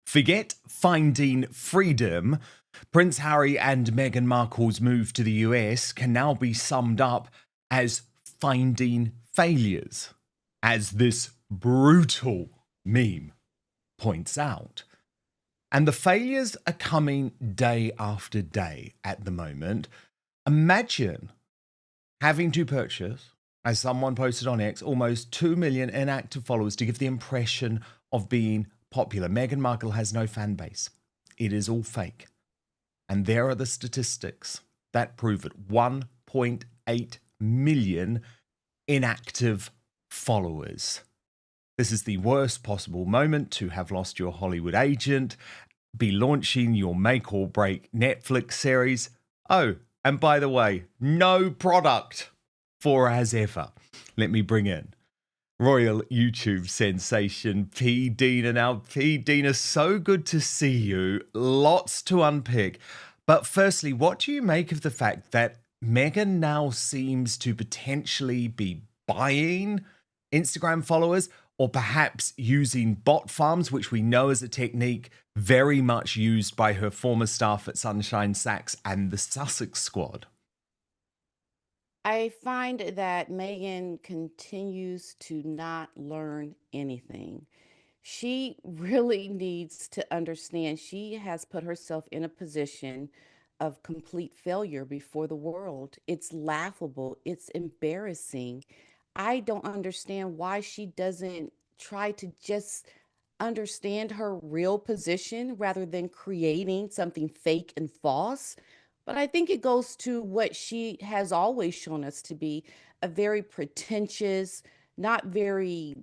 Forget finding freedom. Prince Harry and Meghan Markle's move to the US can now be summed up as finding failures, as this brutal meme points out. And the failures are coming day after day at the moment. Imagine having to purchase, as someone posted on X, almost 2 million inactive followers to give the impression of being popular. Meghan Markle has no fan base. It is all fake. And there are the statistics that prove it. 1.8 million inactive followers. This is the worst possible moment to have lost your Hollywood agent, be launching your make or break Netflix series. Oh, and by the way, no product for as ever. Let me bring in royal YouTube sensation P. Dina. Now, P. Dina, so good to see you. Lots to unpick. But firstly, what do you make of the fact that Meghan now seems to potentially be buying Instagram followers, or perhaps using bot farms, which we know is a technique very much used by her former staff at Sunshine Sachs and the Sussex Squad? I find that Megan continues to not learn anything. She really needs to understand she has put herself in a position of complete failure before the world. It's laughable, it's embarrassing. I don't understand why she doesn't try to just understand her real position rather than creating something fake and false. But I think it goes to what she has always shown us to be a very pretentious, not very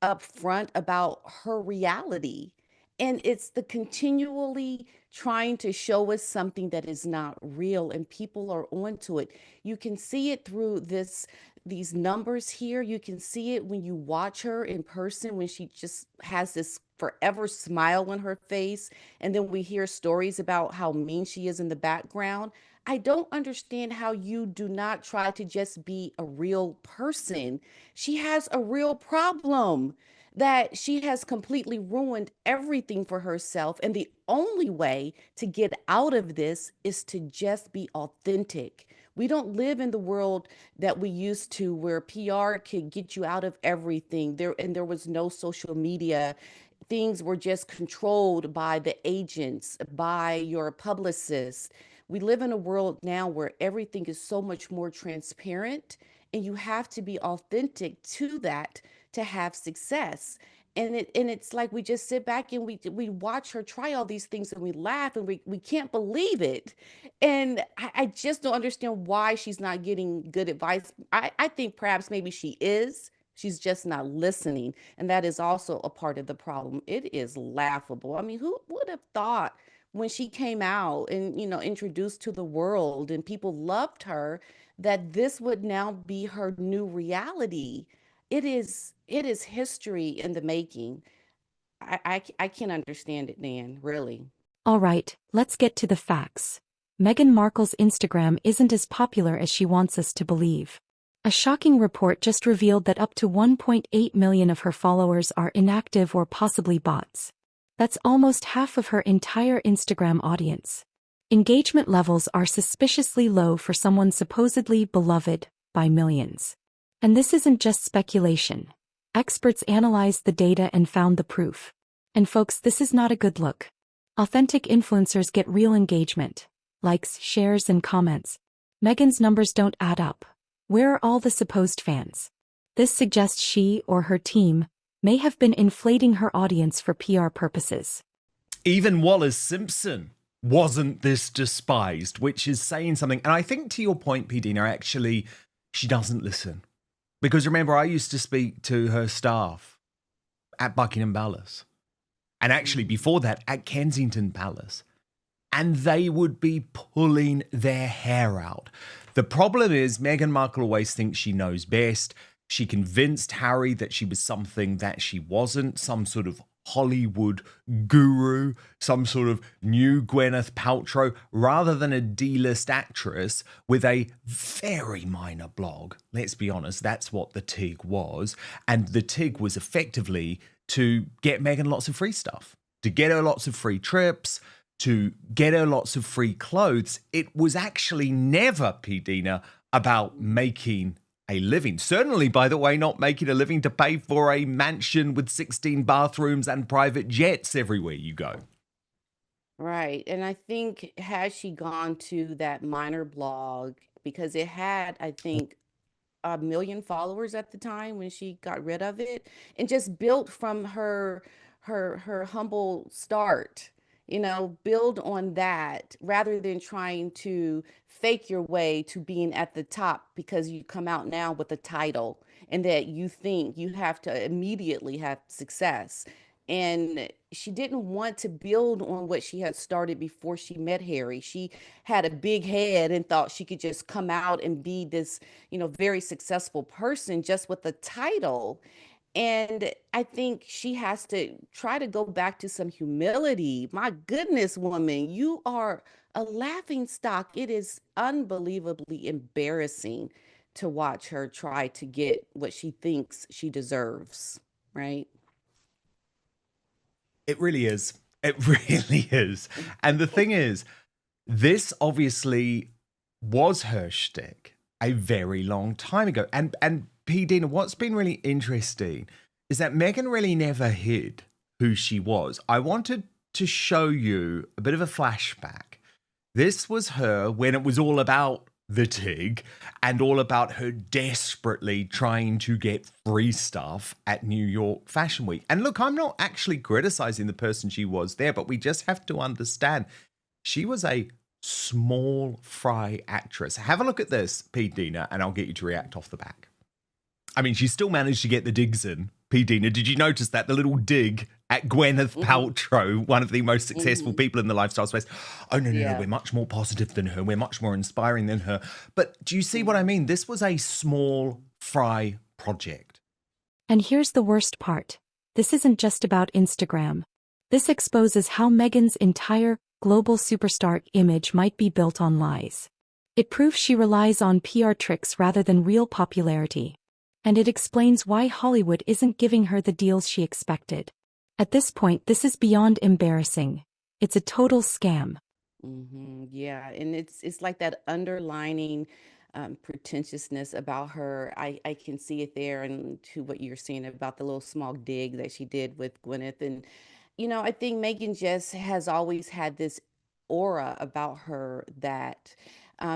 upfront about her reality. And it's the continually trying to show us something that is not real, and people are onto it. You can see it through these numbers here. You can see it when you watch her in person, when she just has this forever smile on her face. And then we hear stories about how mean she is in the background. I don't understand how you do not try to just be a real person. She has a real problem that she has completely ruined everything for herself. And the only way to get out of this is to just be authentic. We don't live in the world that we used to where PR could get you out of everything. There was no social media. Things were just controlled by the agents, by your publicists. We live in a world now where everything is so much more transparent, and you have to be authentic to that to have success. And it's like we just sit back and we watch her try all these things and we laugh and we can't believe it. And I just don't understand why she's not getting good advice. I think perhaps maybe she is. She's just not listening. And that is also a part of the problem. It is laughable. I mean, who would have thought when she came out and, introduced to the world and people loved her, that this would now be her new reality? It is history in the making. I can't understand it, Dan, really. All right, let's get to the facts. Meghan Markle's Instagram isn't as popular as she wants us to believe. A shocking report just revealed that up to 1.8 million of her followers are inactive or possibly bots. That's almost half of her entire Instagram audience. Engagement levels are suspiciously low for someone supposedly beloved by millions. And this isn't just speculation. Experts analyzed the data and found the proof. And folks, this is not a good look. Authentic influencers get real engagement, likes, shares, and comments. Meghan's numbers don't add up. Where are all the supposed fans? This suggests she or her team may have been inflating her audience for PR purposes. Even Wallace Simpson wasn't this despised, which is saying something. And I think to your point, Pidina, actually, she doesn't listen. Because remember, I used to speak to her staff at Buckingham Palace. And actually, before that, at Kensington Palace. And they would be pulling their hair out. The problem is, Meghan Markle always thinks she knows best. She convinced Harry that she was something that she wasn't, some sort of Hollywood guru, some sort of new Gwyneth Paltrow, rather than a D-list actress with a very minor blog. Let's be honest, that's what the TIG was. And the TIG was effectively to get Meghan lots of free stuff. to get her lots of free trips, to get her lots of free clothes. It was actually never, P. Dina, about making a living. Certainly, by the way, not making a living to pay for a mansion with 16 bathrooms and private jets everywhere you go. Right. And I think had she gone to that minor blog, because it had, I think, 1 million followers at the time when she got rid of it, and just built from her humble start, build on that rather than trying to fake your way to being at the top because you come out now with a title and that you think you have to immediately have success. And she didn't want to build on what she had started before she met Harry. She had a big head and thought she could just come out and be this, very successful person just with a title. And I think she has to try to go back to some humility. My goodness, woman, you are a laughing stock. It is unbelievably embarrassing to watch her try to get what she thinks she deserves, right? It really is. It really is. And the thing is, this obviously was her shtick a very long time ago. And P. Dina, what's been really interesting is that Meghan really never hid who she was. I wanted to show you a bit of a flashback. This was her when it was all about the TIG and all about her desperately trying to get free stuff at New York Fashion Week. And look, I'm not actually criticizing the person she was there, but we just have to understand she was a small fry actress. Have a look at this, Pete Dina, and I'll get you to react off the back. I mean, she still managed to get the digs in. Pete Dina, did you notice that? The little dig at Gwyneth Paltrow, one of the most successful people in the lifestyle space. Oh, no, we're much more positive than her. We're much more inspiring than her. But do you see what I mean? This was a small fry project. And here's the worst part. This isn't just about Instagram. This exposes how Meghan's entire global superstar image might be built on lies. It proves she relies on PR tricks rather than real popularity. And it explains why Hollywood isn't giving her the deals she expected. At this point, this is beyond embarrassing. It's a total scam. Yeah, and it's like that underlining pretentiousness about her. I can see it there, and to what you're saying about the little small dig that she did with Gwyneth. And I think Megan just has always had this aura about her that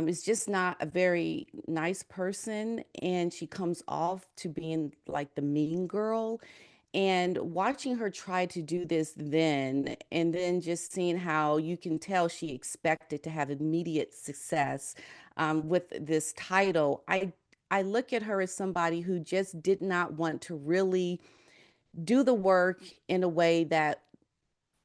is just not a very nice person, and she comes off to being like the mean girl. And watching her try to do this then, and then just seeing how you can tell she expected to have immediate success with this title, I look at her as somebody who just did not want to really do the work in a way that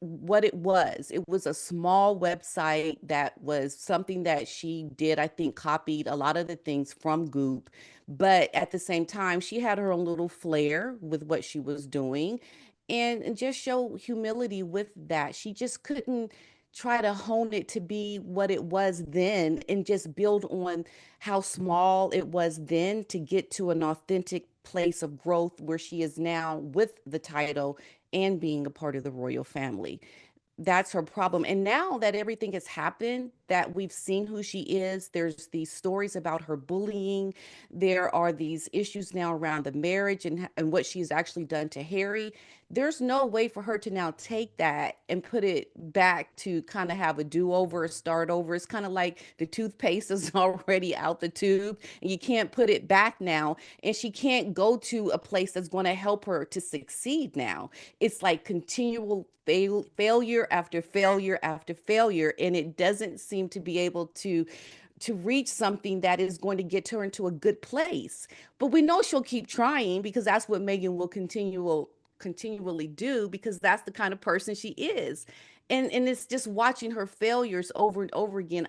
what it was. It was a small website that was something that she did, I think, copied a lot of the things from Goop. But at the same time, she had her own little flair with what she was doing and just show humility with that. She just couldn't try to hone it to be what it was then and just build on how small it was then to get to an authentic place of growth where she is now with the title and being a part of the royal family. That's her problem. And now that everything has happened, that we've seen who she is, there's these stories about her bullying. There are these issues now around the marriage and what she's actually done to Harry. There's no way for her to now take that and put it back to kind of have a do-over, a start over. It's kind of like the toothpaste is already out the tube and you can't put it back now. And she can't go to a place that's going to help her to succeed now. It's like continual failure after failure after failure, and it doesn't seem to be able to reach something that is going to get her into a good place. But we know she'll keep trying because that's what Meghan will continually do, because that's the kind of person she is. And it's just watching her failures over and over again.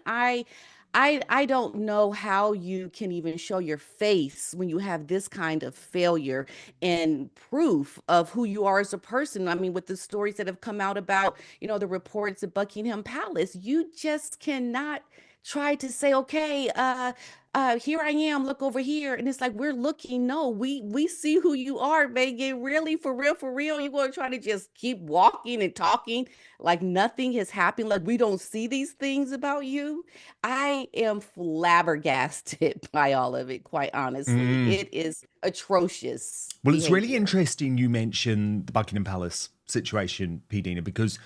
I don't know how you can even show your face when you have this kind of failure and proof of who you are as a person. I mean, with the stories that have come out about, the reports at Buckingham Palace, you just cannot tried to say, okay, here I am, look over here. And it's like, we're looking. No, we see who you are, Megan. Really, for real. You're going to try to just keep walking and talking like nothing has happened, like we don't see these things about you. I am flabbergasted by all of it, quite honestly. Mm. It is atrocious Well, it's really behavior. interesting you mention the Buckingham Palace situation, P. Dina, because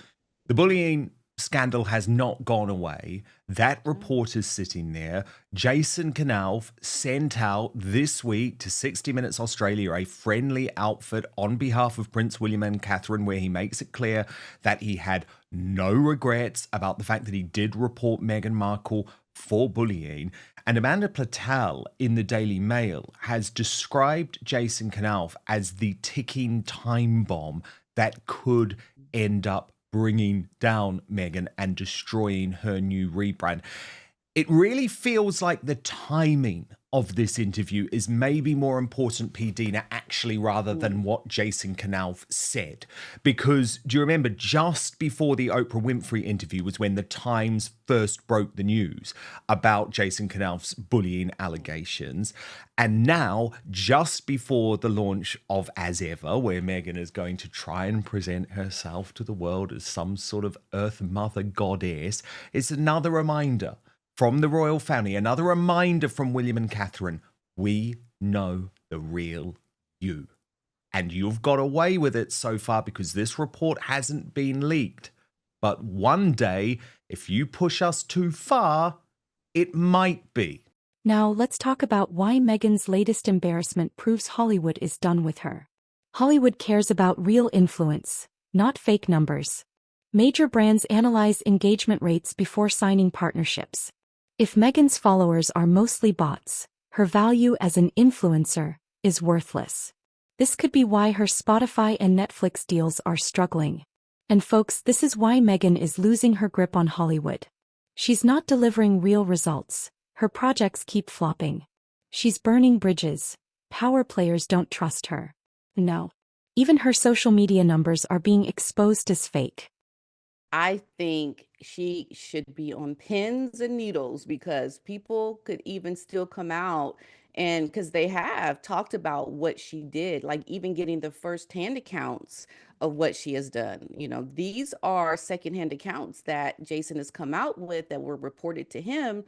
the bullying scandal has not gone away. That report is sitting there. Jason Knauf sent out this week to 60 Minutes Australia a friendly outfit on behalf of Prince William and Catherine, where he makes it clear that he had no regrets about the fact that he did report Meghan Markle for bullying. And Amanda Platel in the Daily Mail has described Jason Knauf as the ticking time bomb that could end up bringing down Meghan and destroying her new rebrand. It really feels like the timing of this interview is maybe more important, P. Dina, actually, rather than what Jason Knauf said. Because do you remember just before the Oprah Winfrey interview was when the Times first broke the news about Jason Knauf's bullying allegations? And now, just before the launch of As Ever, where Meghan is going to try and present herself to the world as some sort of Earth Mother goddess, it's another reminder from the royal family, another reminder from William and Catherine, we know the real you. And you've got away with it so far because this report hasn't been leaked. But one day, if you push us too far, it might be. Now let's talk about why Meghan's latest embarrassment proves Hollywood is done with her. Hollywood cares about real influence, not fake numbers. Major brands analyze engagement rates before signing partnerships. If Meghan's followers are mostly bots, her value as an influencer is worthless. This could be why her Spotify and Netflix deals are struggling. And folks, this is why Meghan is losing her grip on Hollywood. She's not delivering real results. Her projects keep flopping. She's burning bridges. Power players don't trust her. No. Even her social media numbers are being exposed as fake. I think she should be on pins and needles because people could even still come out and because they have talked about what she did, like even getting the first-hand accounts of what she has done. You know, these are secondhand accounts that Jason has come out with that were reported to him.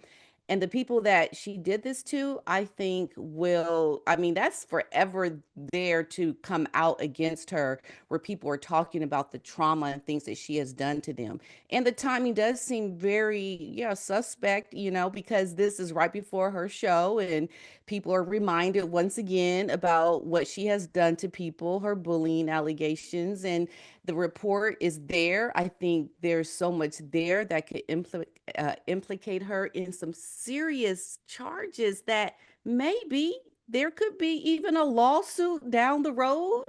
And the people that she did this to, I think will, I mean, that's forever there to come out against her, where people are talking about the trauma and things that she has done to them. And the timing does seem very, yeah, suspect, you know, because this is right before her show and people are reminded once again about what she has done to people, her bullying allegations, and the report is there. I think there's so much there that could implicate her in some serious charges that maybe there could be even a lawsuit down the road.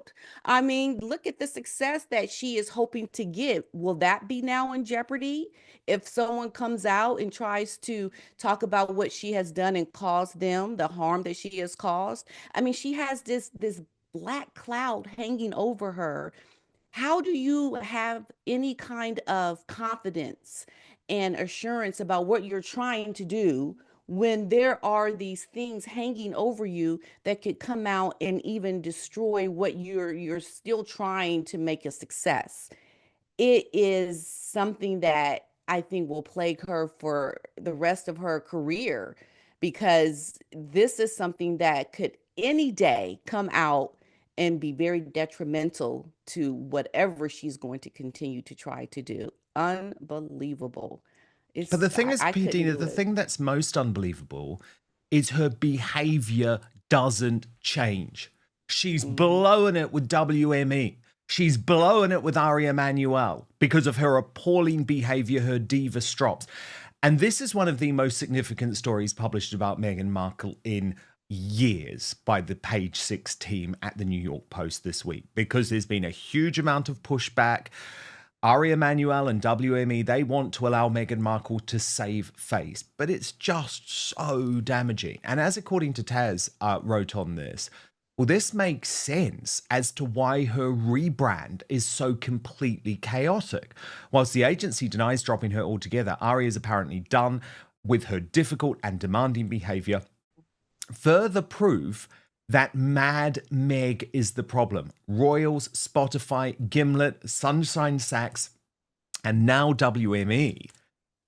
I mean, look at the success that she is hoping to get. Will that be now in jeopardy if someone comes out and tries to talk about what she has done and caused them, the harm that she has caused? I mean, she has this black cloud hanging over her. How do you have any kind of confidence and assurance about what you're trying to do when there are these things hanging over you that could come out and even destroy what you're still trying to make a success? It is something that I think will plague her for the rest of her career because this is something that could any day come out and be very detrimental to whatever she's going to continue to try to do. Unbelievable. But the It's thing is, I couldn't Pidina, do the it. thing that's most unbelievable is her behavior doesn't change. She's Mhm. blowing it with WME. She's blowing it with Ari Emanuel because of her appalling behavior, her diva strops. And this is one of the most significant stories published about Meghan Markle in years by the Page Six team at the New York Post this week because there's been a huge amount of pushback. Ari Emanuel and WME, they want to allow Meghan Markle to save face, but it's just so damaging. And as according to Taz wrote on this, well, this makes sense as to why her rebrand is so completely chaotic. Whilst the agency denies dropping her altogether, Ari is apparently done with her difficult and demanding behavior. Further proof that Mad Meg is the problem. Royals, Spotify, Gimlet, Sunshine Sacks, and now WME.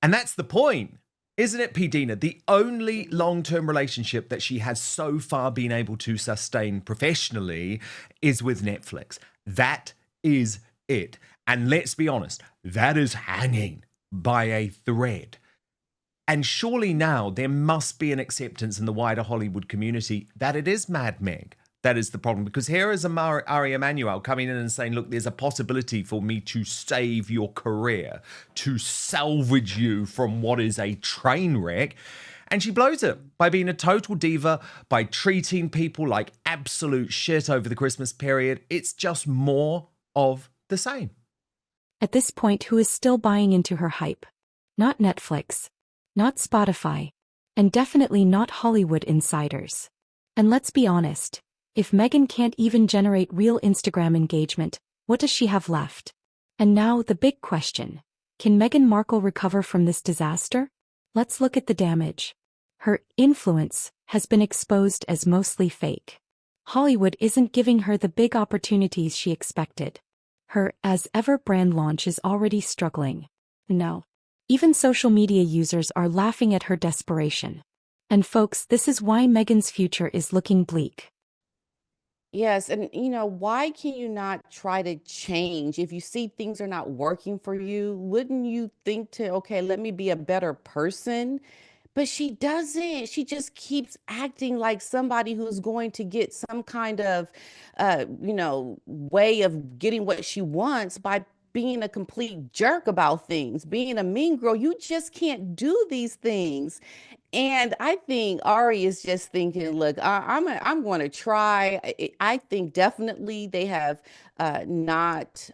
And that's the point, isn't it, P. Dina? The only long-term relationship that she has so far been able to sustain professionally is with Netflix. That is it. And let's be honest, that is hanging by a thread. And surely now there must be an acceptance in the wider Hollywood community that it is Mad Meg that is the problem. Because here is Ari Emanuel coming in and saying, look, there's a possibility for me to save your career, to salvage you from what is a train wreck. And she blows it by being a total diva, by treating people like absolute shit over the Christmas period. It's just more of the same. At this point, who is still buying into her hype? Not Netflix, not Spotify, and definitely not Hollywood insiders. And let's be honest, if Meghan can't even generate real Instagram engagement, what does she have left? And now the big question, can Meghan Markle recover from this disaster? Let's look at the damage. Her influence has been exposed as mostly fake. Hollywood isn't giving her the big opportunities she expected. Her as ever brand launch is already struggling. No. Even social media users are laughing at her desperation. And folks, this is why Meghan's future is looking bleak. Yes, and why can you not try to change? If you see things are not working for you, wouldn't you think to, okay, let me be a better person? But she doesn't. She just keeps acting like somebody who's going to get some kind of, way of getting what she wants by being a complete jerk about things, being a mean girl. You just can't do these things. And I think Ari is just thinking, look, I'm going to try. I think definitely they have not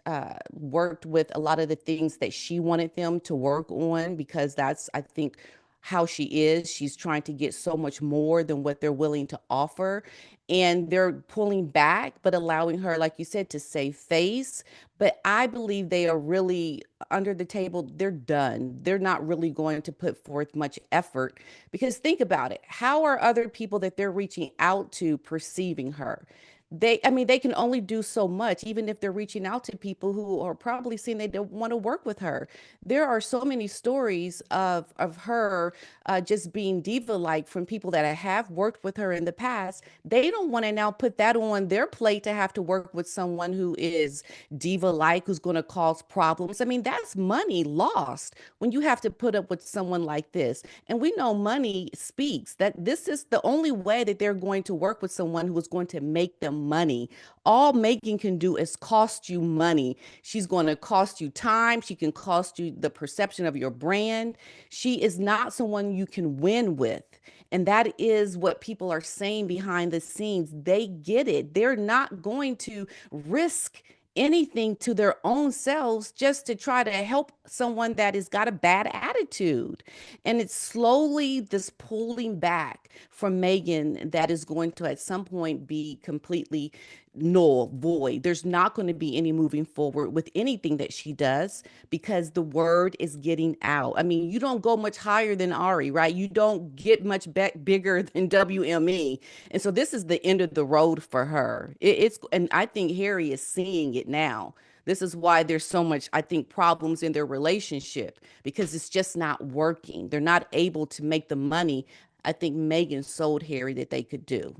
worked with a lot of the things that she wanted them to work on, because that's, I think, how she is. She's trying to get so much more than what they're willing to offer. And they're pulling back, but allowing her, like you said, to save face. But I believe they are really under the table. They're done. They're not really going to put forth much effort, because think about it. How are other people that they're reaching out to perceiving her? They can only do so much, even if they're reaching out to people who are probably saying they don't want to work with her. There are so many stories of her just being diva-like from people that have worked with her in the past. They don't want to now put that on their plate to have to work with someone who is diva-like, who's going to cause problems. I mean, that's money lost when you have to put up with someone like this. And we know money speaks, that this is the only way that they're going to work with someone who is going to make them money. All Meghan can do is cost you money. She's going to cost you time. She can cost you the perception of your brand. She is not someone you can win with. And that is what people are saying behind the scenes. They get it. They're not going to risk anything to their own selves just to try to help someone that has got a bad attitude. And it's slowly this pulling back from Meghan that is going to at some point be completely null, void. There's not going to be any moving forward with anything that she does, because the word is getting out. I mean, you don't go much higher than Ari, right? You don't get much bigger than WME. And so this is the end of the road for her. And I think Harry is seeing it now. This is why there's so much, I think, problems in their relationship, because it's just not working. They're not able to make the money I think Meghan sold Harry that they could do.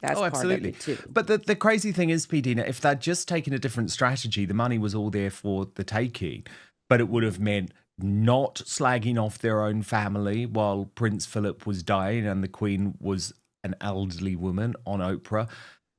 That's part of absolutely. it too. But the crazy thing is, P. Dina, if they'd just taken a different strategy, the money was all there for the taking, but it would have meant not slagging off their own family while Prince Philip was dying and the Queen was an elderly woman on Oprah.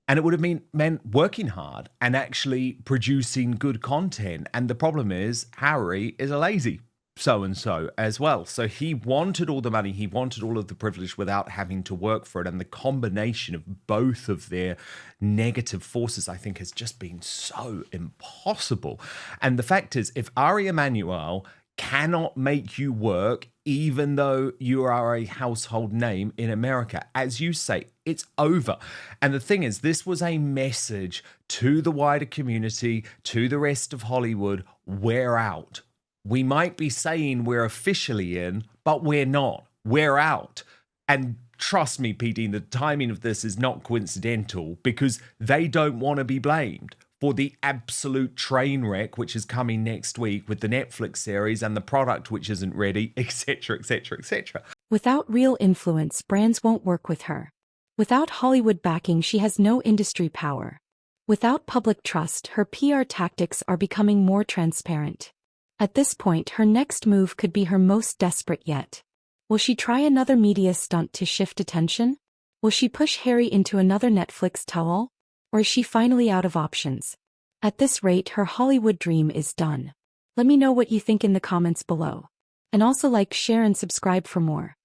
And it would have meant working hard and actually producing good content. And the problem is, Harry is a lazy so-and-so as well. So he wanted all the money, he wanted all of the privilege without having to work for it. And the combination of both of their negative forces, I think, has just been so impossible. And the fact is, if Ari Emanuel cannot make you work, even though you are a household name in America, as you say, it's over. And the thing is, this was a message to the wider community, to the rest of Hollywood: we're out. We might be saying we're officially in, but we're not. we're out. And trust me, PD, the timing of this is not coincidental because they don't want to be blamed for the absolute train wreck which is coming next week with the Netflix series and the product which isn't ready, etc., etc., etc. Without real influence, brands won't work with her. Without Hollywood backing, she has no industry power. Without public trust, her PR tactics are becoming more transparent. At this point, her next move could be her most desperate yet. Will she try another media stunt to shift attention? Will she push Harry into another Netflix towel? Or is she finally out of options? At this rate, her Hollywood dream is done. Let me know what you think in the comments below. And also like, share and subscribe for more.